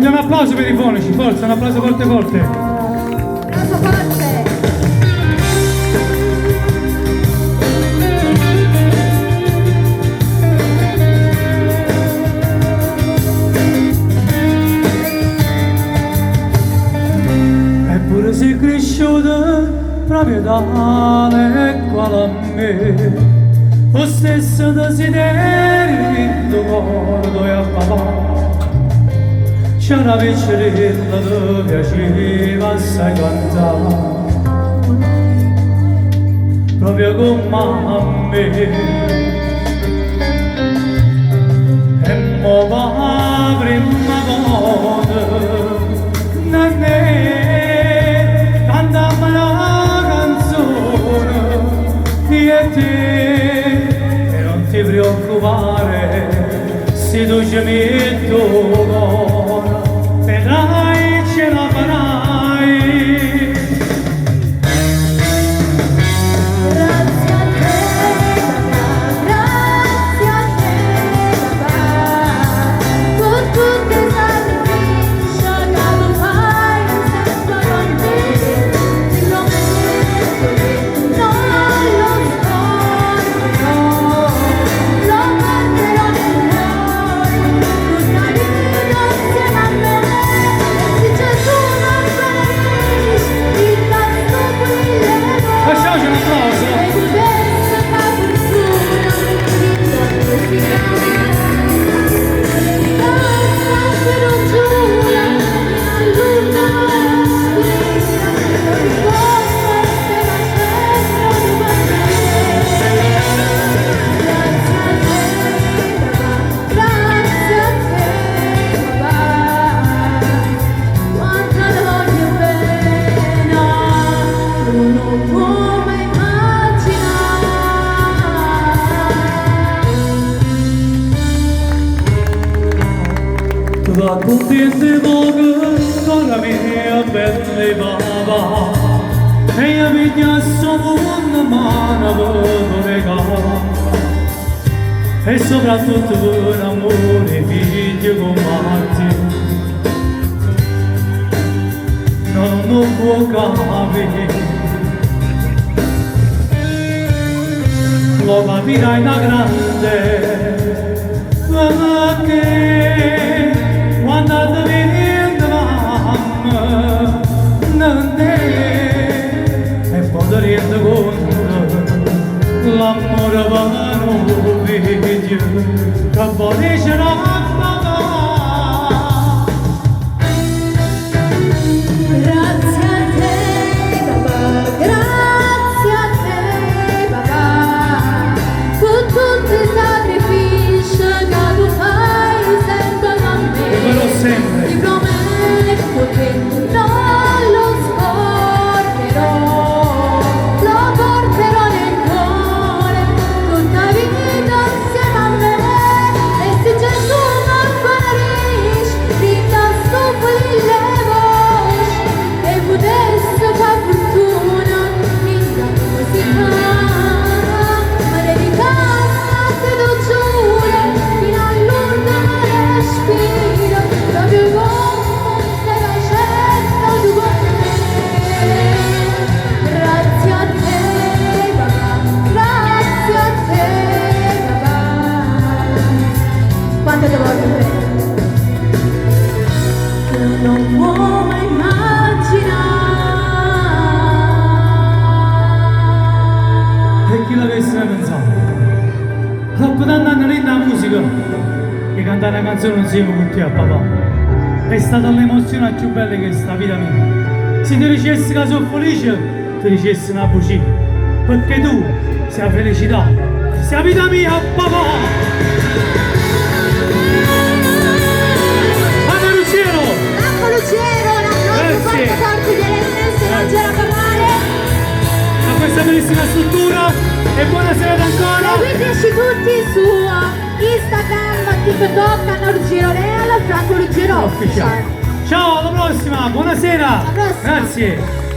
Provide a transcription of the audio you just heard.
un applauso per i fonici, forza, un applauso forte forte. Applauso forte. Eppure sei cresciuta proprio tale e quale a me, lo stesso desiderio che tu guardo a papà. C'è una piccerella che piaceva assai cantare, proprio come a me. E mo va prima volta, nannè, cantammi la canzone, io e te, e non ti preoccupare, se tu ci metti un cuore, vedrai ce la farai. Grazie a te, papà, grazie a te, papà, con tutte le sacrifici che tu fai sempre con me. Ti prometto che non lo scorderò, lo porterò nel cuore, tutta vita insieme a me. Se Gesù non guarisce, ti tanto quelle Facciamoci un applauso. Va contente poco con la mia bella papà, e io mi chiasso una mano per regalo, e soprattutto un amore figlio come te non lo può capire. Lo capirai da grande, perché quando ti vedo mamma non te, e poi ti rendi conto l'amore vero figlio che vuole c'era papà. Grazie a te, papà, grazie a te, papà, con tutti i sacrifici che tu fai sempre con me. Però sempre. Ti prometto che non lo scorderò, lo porterò nel cuore, tutta vita insieme a me. E se Gesù non guarisce, ringrazo quelle voci e potesse far fortuna in la musica, ma dedicata te lo giuro, fino all'ultimo respiro, proprio come stai facendo tu con me. Grazie a te, papà, grazie a te, papà, quanto ti voglio bene. Non può immaginare. E chi l'avesse mai pensato? Dopo tanti anni dentro la musica, che cantare una canzone insieme con te a papà è stata l'emozione più bella che sta vita mia. Se ti dicessi che sono felice, ti dicessi una bugia, perché tu sei la felicità, sei la vita mia, papà! Anna Luciero! Marco Lucero, un applauso Grazie. forte forte di Ernest non c'era papale. A questa bellissima struttura e buonasera ancora! Seguiteci tutti su Instagram, TikTok, Anna Lucero Real, Franco Lucero Ufficiale. Ciao, alla prossima, buonasera! Alla prossima. Grazie!